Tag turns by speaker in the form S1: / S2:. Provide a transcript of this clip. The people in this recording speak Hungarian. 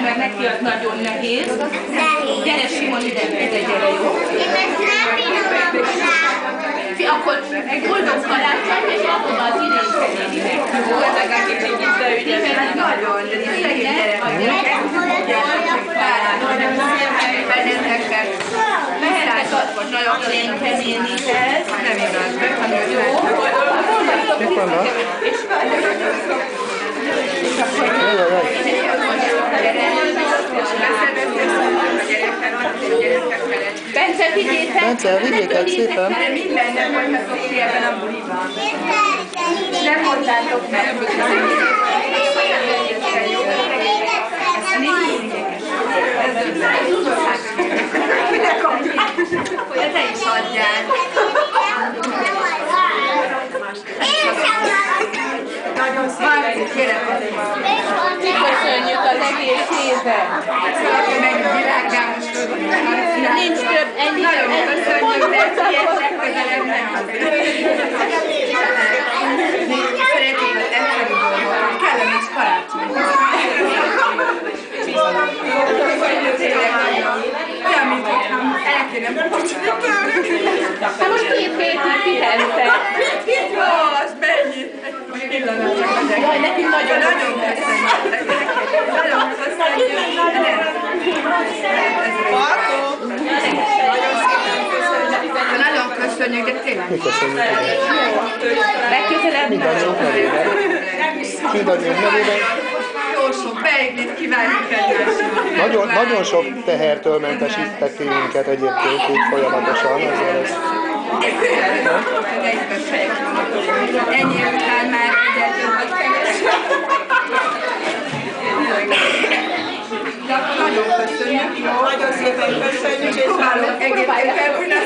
S1: mert neki az nagyon nehéz. Gyere Simon ide, gyere, jó? Akkor boldog karácsony, és akkor az idén személynek. Jó, ezek a kicsit visszaügyek. Nagyon, de szegény gyerekek. Mehet most nagyon keményítesz. Nem igaz,
S2: Mik vannak?
S1: Bence, vigyétek!
S2: Bence, vigyétek szépen!
S1: Minden nem mondhatok ki ebben a buliban. Nem mondtátok meg. Hogy te is adjál. Nagyon szépen, kérem. Köszönjük az egész évben. Szóval meg világgámosodott. Nincs több, ennyi. Nagyon köszönjük, de ilyet legközelebb nem szeretnék az egyszerű dolgot. Kellemes karácsony. Olyan, mint el kéne bocsani tőlük. Hát most 2 hétig pihentek. Jó, az mennyi? Egy pillanat csak ezek. Jaj, nekünk nagyon köszönjük. Nagyon köszönjük. Nagyon köszönjük, de tényleg.
S2: Mi köszönjük?
S1: Legközelebb.
S2: Mindannyiunk nevében. Mindannyiunk nevében.
S1: Jó sok beiglit kívánjuk egymásnak.
S2: Nagyon sok tehertől mentesítettek ki minket egyébként így folyamatosan. Ezért ez...
S1: Ennyi után már egyetlen, hogy kevesebb. De akkor nagyon köszönjük. Nagyon szépen köszönjük, és próbálok egyébként elbújni a